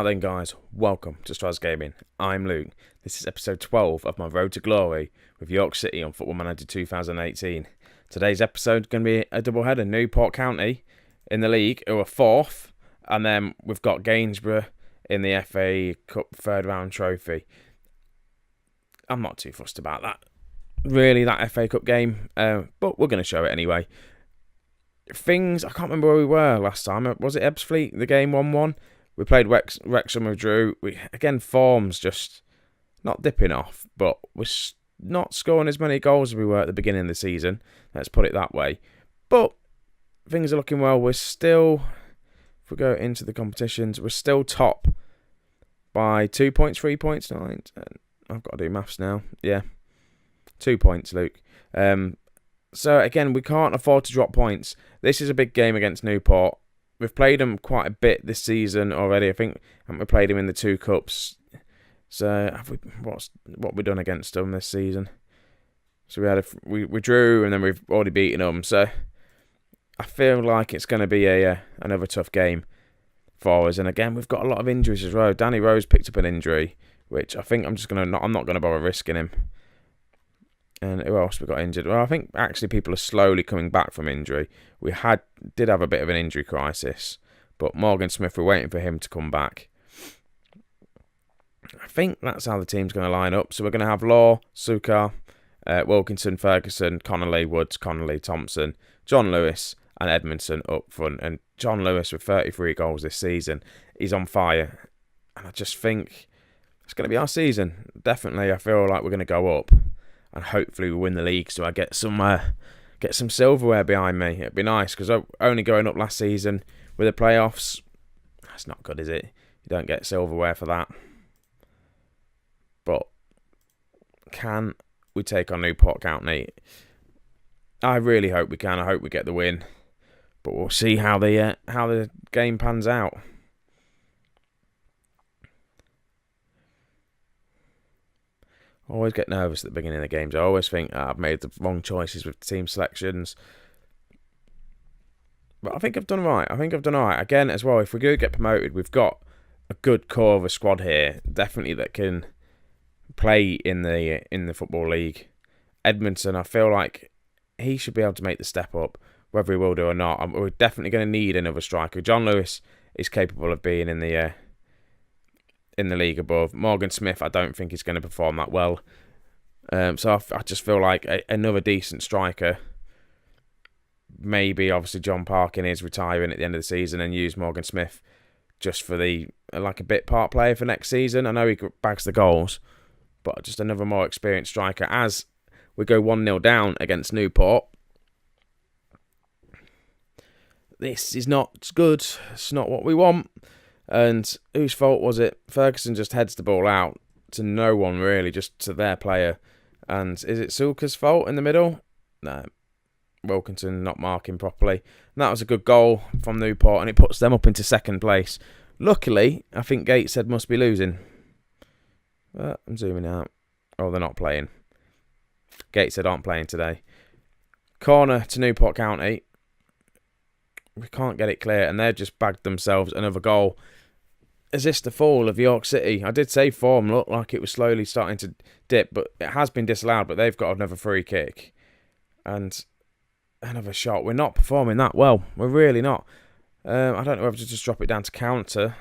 Now then, guys, welcome to Straz Gaming. I'm Luke. This is episode 12 of my Road to Glory with York City on Football Manager 2018. Today's episode is going to be a doubleheader. Newport County in the league, who are fourth, and then we've got Gainsborough in the FA Cup third round trophy. I'm not too fussed about that, really, that FA Cup game, but we're going to show it anyway. I can't remember where we were last time. Was it Ebbsfleet, the game 1-1? We played Wrexham, we drew. Form's just not dipping off, but we're not scoring as many goals as we were at the beginning of the season. Let's put it that way. But things are looking well. We're still, if we go into the competitions, we're still top by 2 points, 3 points, 9. I've got to do maths now. Yeah, 2 points, Luke. So again, we can't afford to drop points. This is a big game against Newport. We've played them quite a bit this season already. I think we played them in the two cups. So what we done against them this season? So we drew and then we've already beaten them. So I feel like it's going to be another tough game for us. And again, we've got a lot of injuries as well. Danny Rose picked up an injury, which I think I'm not going to bother risking him. And who else we got injured? Well, I think actually people are slowly coming back from injury. We did have a bit of an injury crisis, but Morgan Smith, we're waiting for him to come back. I think that's how the team's going to line up. So we're going to have Law, Sukar, Wilkinson, Ferguson, Connolly, Woods, Connolly, Thompson, John Lewis and Edmondson up front. And John Lewis with 33 goals this season, he's on fire. And I just think it's going to be our season. Definitely, I feel like we're going to go up. And hopefully we win the league, so I get some silverware behind me. It'd be nice, because only going up last season with the playoffs, that's not good, is it? You don't get silverware for that. But can we take on Newport County? I really hope we can. I hope we get the win. But we'll see how the game pans out. I always get nervous at the beginning of the games. I always think I've made the wrong choices with team selections. But I think I've done right. Again, as well, if we do get promoted, we've got a good core of a squad here, definitely, that can play in the Football League. Edmondson, I feel like he should be able to make the step up, whether he will do or not. We're definitely going to need another striker. John Lewis is capable of being in the league above. Morgan Smith, I don't think he's going to perform that well. So I just feel like another decent striker. Maybe, obviously, John Parkin is retiring at the end of the season and use Morgan Smith just for a bit part player for next season. I know he bags the goals, but just another more experienced striker. As we go 1-0 down against Newport, this is not good. It's not what we want. And whose fault was it? Ferguson just heads the ball out to no one, really, just to their player. And is it Sulka's fault in the middle? No. Wilkinson not marking properly. And that was a good goal from Newport, and it puts them up into second place. Luckily, I think Gateshead must be losing. I'm zooming out. Oh, they're not playing. Gateshead aren't playing today. Corner to Newport County. We can't get it clear, and they've just bagged themselves another goal. Is this the fall of York City? I did say form looked like it was slowly starting to dip, but it has been disallowed, but they've got another free kick. And another shot. We're not performing that well. We're really not. I don't know whether to just drop it down to counter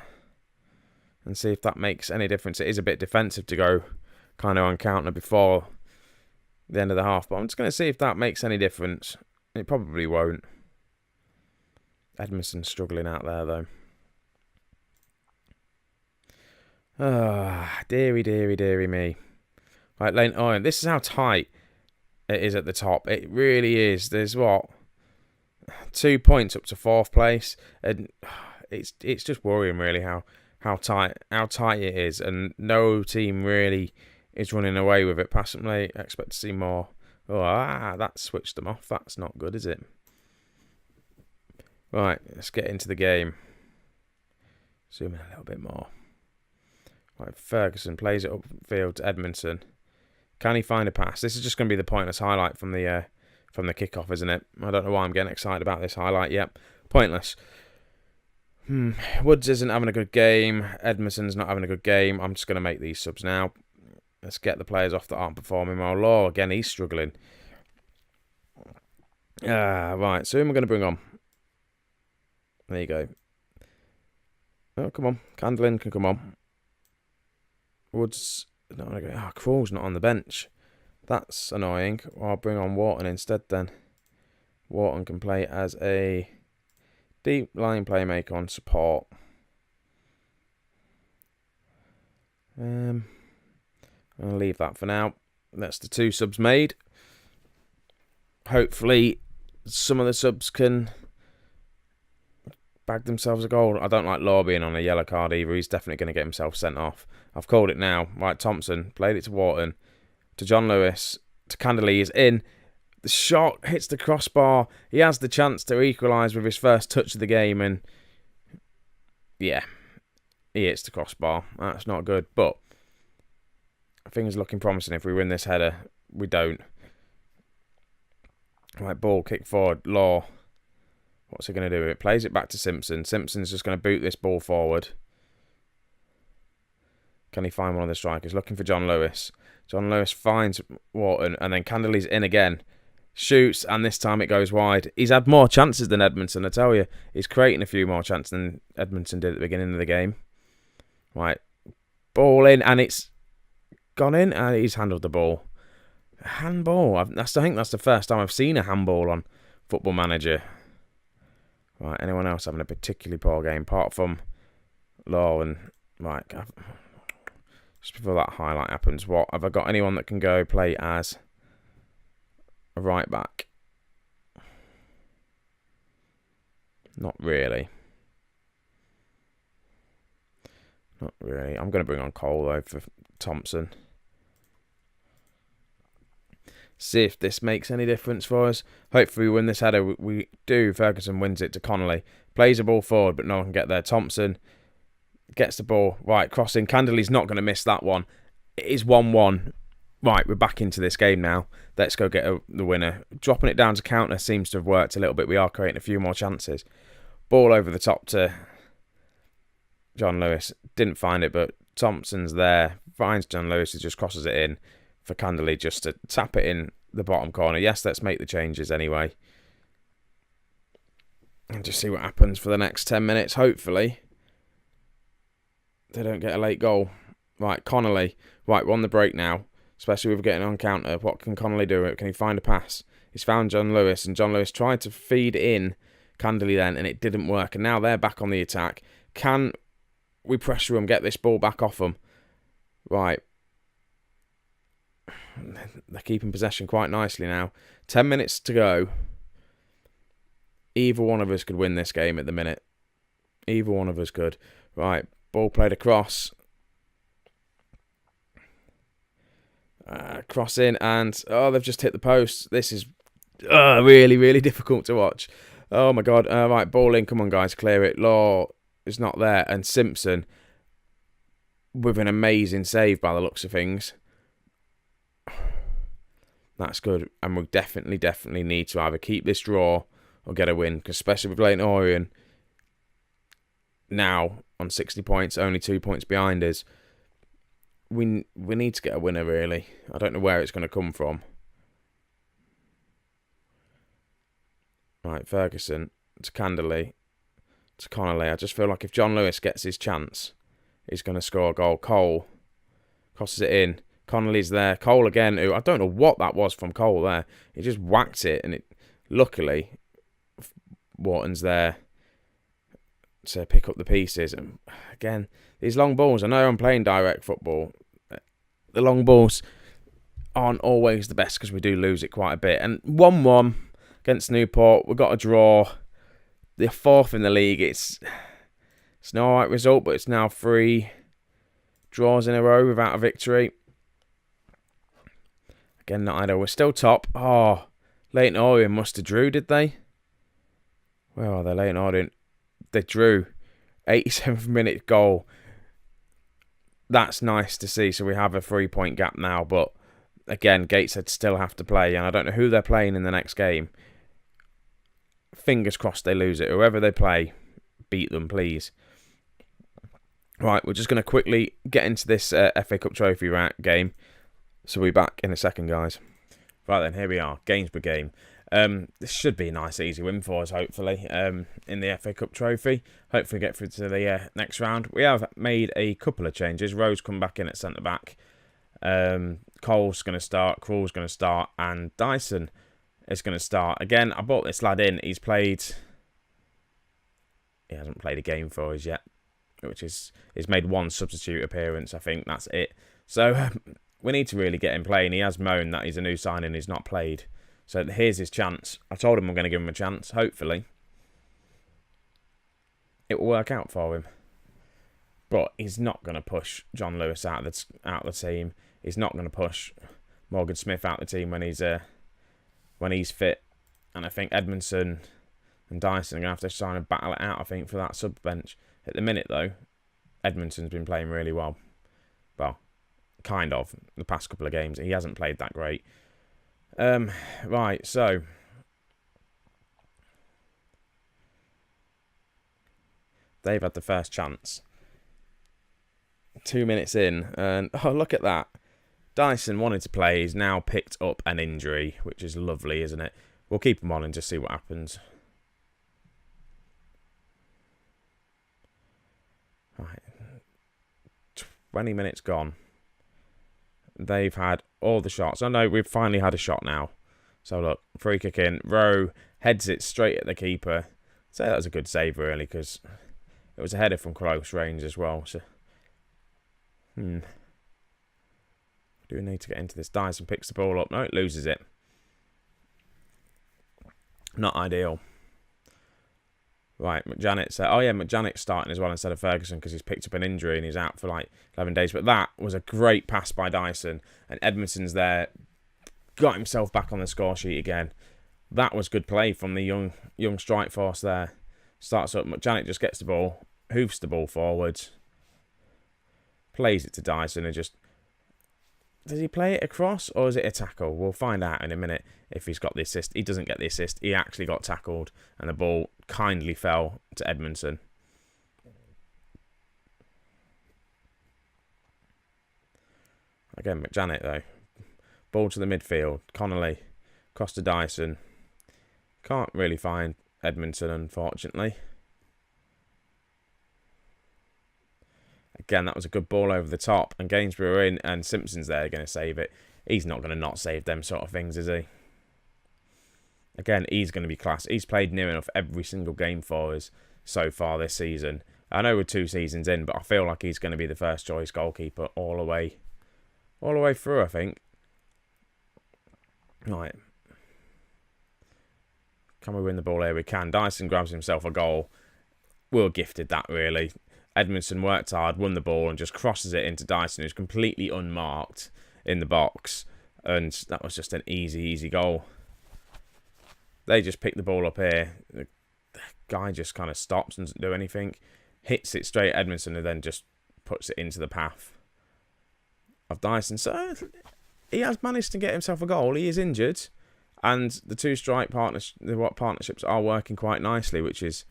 and see if that makes any difference. It is a bit defensive to go kind of on counter before the end of the half, but I'm just going to see if that makes any difference. It probably won't. Edmondson's struggling out there, though. Deary me. Right, Lane. Oh, this is how tight it is at the top. It really is. There's 2 points up to fourth place, and it's just worrying, really, how tight it is, and no team really is running away with it. Passively, I expect to see more. That switched them off. That's not good, is it? Right, let's get into the game. Zoom in a little bit more. Right, Ferguson plays it upfield to Edmondson. Can he find a pass? This is just going to be the pointless highlight from the kickoff, isn't it? I don't know why I'm getting excited about this highlight. Yep, pointless. Woods isn't having a good game. Edmondson's not having a good game. I'm just going to make these subs now. Let's get the players off that aren't performing well. Law, again, he's struggling. Right, so who am I going to bring on? There you go. Oh, come on. Candlin can come on. Woods... No, Krul's not on the bench. That's annoying. I'll bring on Wharton instead then. Wharton can play as a deep line playmaker on support. I'll leave that for now. That's the 2 subs made. Hopefully, some of the subs can bag themselves a goal. I don't like Law being on a yellow card either. He's definitely going to get himself sent off. I've called it now. Right, Thompson played it to Wharton, to John Lewis, to Canderley. He's in. The shot hits the crossbar. He has the chance to equalise with his first touch of the game, and yeah, he hits the crossbar. That's not good, but things are looking promising. If we win this header, we don't. Right, ball, kick forward, Law. What's he going to do with it? Plays it back to Simpson. Simpson's just going to boot this ball forward. Can he find one of the strikers? Looking for John Lewis. John Lewis finds Wharton, and then Canderley's in again. Shoots, and this time it goes wide. He's had more chances than Edmondson, I tell you. He's creating a few more chances than Edmondson did at the beginning of the game. Right, ball in, and it's gone in, and he's handled the ball. Handball. I think that's the first time I've seen a handball on Football Manager. Right, anyone else having a particularly poor game, apart from Law and... Right, just before that highlight happens, what have I got? Anyone that can go play as a right back? Not really. Not really. I'm going to bring on Cole, though, for Thompson. See if this makes any difference for us. Hopefully we win this header. We do. Ferguson wins it to Connolly. Plays the ball forward, but no one can get there. Thompson gets the ball. Right, crossing. Canderley's not going to miss that one. It is 1-1. Right, we're back into this game now. Let's go get the winner. Dropping it down to counter seems to have worked a little bit. We are creating a few more chances. Ball over the top to John Lewis. Didn't find it, but Thompson's there. Finds John Lewis. He just crosses it in for Canderley just to tap it in the bottom corner. Yes, let's make the changes anyway. And just see what happens for the next 10 minutes. Hopefully, they don't get a late goal. Right, Connolly. Right, we're on the break now. Especially with getting on counter. What can Connolly do? Can he find a pass? He's found John Lewis, and John Lewis tried to feed in Canderley then, and it didn't work. And now they're back on the attack. Can we pressure them, get this ball back off them? Right. They're keeping possession quite nicely now. 10 minutes to go. Either one of us could win this game at the minute. Either one of us could. Right, ball played across. Cross in, and they've just hit the post. This is really, really difficult to watch. Oh my god. Right, ball in. Come on, guys, clear it. Law is not there, and Simpson with an amazing save by the looks of things. That's good, and we definitely need to either keep this draw or get a win, because especially with Leyton Orient now on 60 points, only 2 points behind us. We need to get a winner, really. I don't know where it's going to come from. Right, Ferguson to Canderley to Connolly. I just feel like if John Lewis gets his chance, he's going to score a goal. Cole crosses it in. Connolly's there. Cole again, who I don't know what that was from Cole there. He just whacked it, and luckily Wharton's there to pick up the pieces. And again, these long balls, I know I'm playing direct football. The long balls aren't always the best because we do lose it quite a bit. And 1-1 against Newport, we've got a draw. They're 4th in the league. It's no alright result, but it's now 3 draws in a row without a victory. Again, not ideal. We're still top. Oh, Leyton Orient must have drew, did they? Where are they? Leyton Orient. They drew. 87th minute goal. That's nice to see. So we have a 3-point gap now. But again, Gateshead still have to play. And I don't know who they're playing in the next game. Fingers crossed they lose it. Whoever they play, beat them, please. Right, we're just going to quickly get into this FA Cup trophy game. So we'll be back in a second, guys. Right then, here we are, Gainsborough game. This should be a nice, easy win for us, hopefully, in the FA Cup trophy. Hopefully get through to the next round. We have made a couple of changes. Rose come back in at centre-back. Cole's going to start, Krul's going to start, and Dyson is going to start. Again, I brought this lad in. He hasn't played a game for us yet, he's made one substitute appearance. I think that's it. So we need to really get him playing. He has moaned that he's a new signing, he's not played. So here's his chance. I told him I'm going to give him a chance. Hopefully it will work out for him. But he's not going to push John Lewis out of the team. He's not going to push Morgan Smith out of the team when he's fit. And I think Edmondson and Dyson are going to have to try and battle it out, I think, for that sub bench. At the minute, though, Edmondson's been playing really well. Well, kind of, the past couple of games. He hasn't played that great. Right, so they've had the first chance. 2 minutes in, and oh, look at that. Dyson wanted to play. He's now picked up an injury, which is lovely, isn't it? We'll keep him on and just see what happens. Right. 20 minutes gone. They've had all the shots. I know we've finally had a shot now. So look, free kick in. Rowe heads it straight at the keeper. I'd say that was a good save, really, because it was a header from close range as well. So, do we need to get into this? Dyson picks the ball up. No, it loses it. Not ideal. Right, McJanet's starting as well instead of Ferguson because he's picked up an injury and he's out for like 11 days. But that was a great pass by Dyson. And Edmondson's there. Got himself back on the score sheet again. That was good play from the young strike force there. Starts up. McJanet just gets the ball. Hoofs the ball forwards. Plays it to Dyson and just... Does he play it across or is it a tackle? We'll find out in a minute if he's got the assist. He doesn't get the assist. He actually got tackled and the ball kindly fell to Edmondson. Again, McJanet though. Ball to the midfield. Connolly. Across to Dyson. Can't really find Edmondson, unfortunately. Again, that was a good ball over the top. And Gainsborough are in and Simpson's there going to save it. He's not going to not save them sort of things, is he? Again, he's going to be class. He's played near enough every single game for us so far this season. I know we're 2 seasons in, but I feel like he's going to be the first choice goalkeeper all the way through, I think. Right. Can we win the ball here? We can. Dyson grabs himself a goal. We were gifted that, really. Edmondson worked hard, won the ball, and just crosses it into Dyson, who's completely unmarked in the box. And that was just an easy goal. They just pick the ball up here. The guy just kind of stops and doesn't do anything. Hits it straight at Edmondson and then just puts it into the path of Dyson. So he has managed to get himself a goal. He is injured. And the two strike partnerships are working quite nicely, which is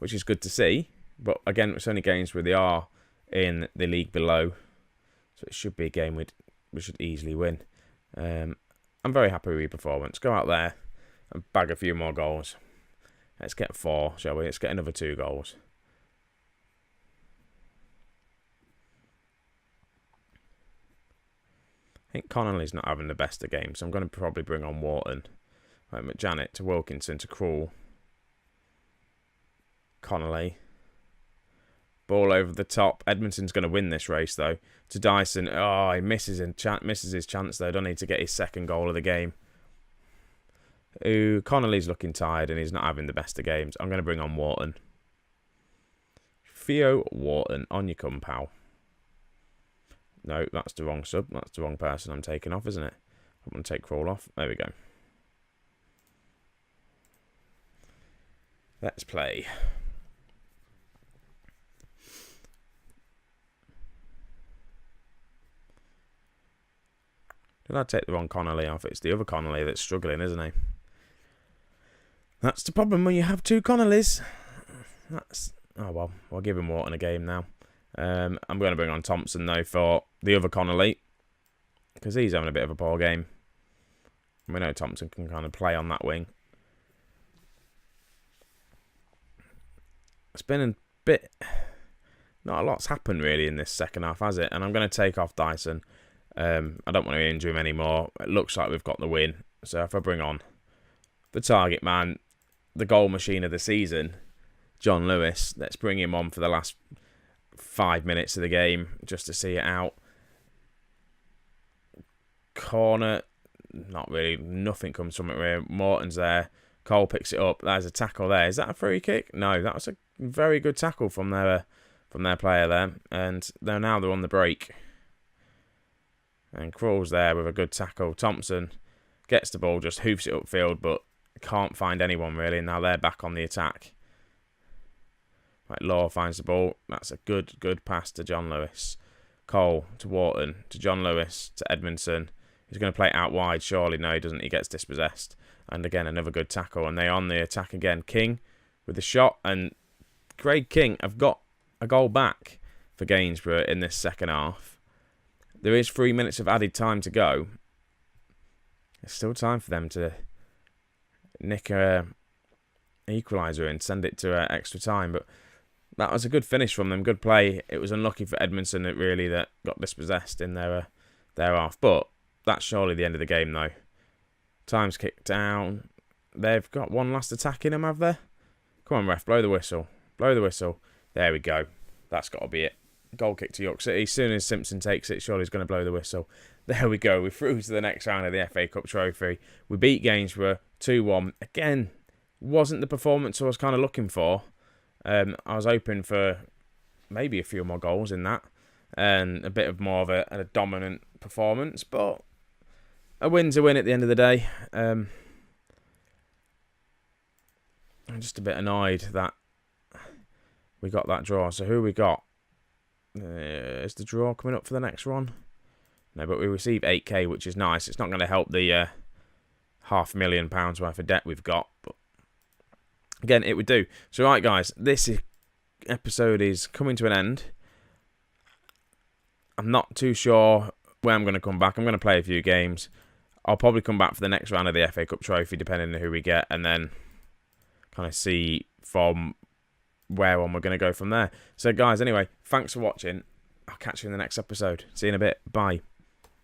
good to see. But again, it's only games where they are in the league below. So it should be a game we should easily win. I'm very happy with your performance. Go out there and bag a few more goals. Let's get 4, shall we? Let's get another 2 goals. I think Connolly's not having the best of games, so I'm going to probably bring on Wharton. Right, McJanet to Wilkinson to Krul. Connolly. Ball over the top. Edmondson's going to win this race, though. To Dyson. Oh, he misses his chance, though. Don't need to get his second goal of the game. Ooh, Connolly's looking tired, and he's not having the best of games. I'm going to bring on Wharton. Theo Wharton, on you come, pal. No, that's the wrong sub. That's the wrong person I'm taking off, isn't it? I'm going to take Krul off. There we go. Let's play. Did I take the wrong Connolly off? It's the other Connolly that's struggling, isn't he? That's the problem when you have 2 Connollys. Oh, well, we'll give him Wharton a game now. I'm going to bring on Thompson, though, for the other Connolly, because he's having a bit of a poor game. We know Thompson can kind of play on that wing. It's been a bit... Not a lot's happened, really, in this second half, has it? And I'm going to take off Dyson. I don't want to injure him anymore. It looks like we've got the win. So if I bring on the target man, the goal machine of the season, John Lewis, let's bring him on for the last 5 minutes of the game just to see it out. Corner, not really. Nothing comes from it really. Morton's there. Cole picks it up. There's a tackle there. Is that a free kick? No, that was a very good tackle from their player there. And they're on the break. And Krul's there with a good tackle. Thompson gets the ball, just hoofs it upfield, but can't find anyone really. Now they're back on the attack. Right, Law finds the ball. That's a good pass to John Lewis. Cole to Wharton, to John Lewis, to Edmondson. He's going to play it out wide, surely. No, he doesn't. He gets dispossessed. And again, another good tackle. And they're on the attack again. King with the shot. And Craig King have got a goal back for Gainsborough in this second half. There is 3 minutes of added time to go. There's still time for them to nick a equaliser and send it to extra time. But that was a good finish from them. Good play. It was unlucky for Edmondson that got dispossessed in their half. But that's surely the end of the game, though. Time's kicked down. They've got one last attack in them, have they? Come on, ref. Blow the whistle. Blow the whistle. There we go. That's got to be it. Goal kick to York City. As soon as Simpson takes it, surely he's going to blow the whistle. There we go. We're through to the next round of the FA Cup Trophy. We beat Gainsborough 2-1. Again, wasn't the performance I was kind of looking for. I was hoping for maybe a few more goals in that. And a bit of more of a dominant performance. But a win's a win at the end of the day. I'm just a bit annoyed that we got that draw. So who we got? Is the draw coming up for the next one? No, but we receive 8k, which is nice. It's not going to help the £500,000 worth of debt we've got. But again, it would do. So right, guys, this episode is coming to an end. I'm not too sure where I'm going to come back. I'm going to play a few games. I'll probably come back for the next round of the FA Cup Trophy, depending on who we get, and then kind of see from where on we're going to go from there. So, guys, anyway, thanks for watching. I'll catch you in the next episode. See you in a bit. Bye.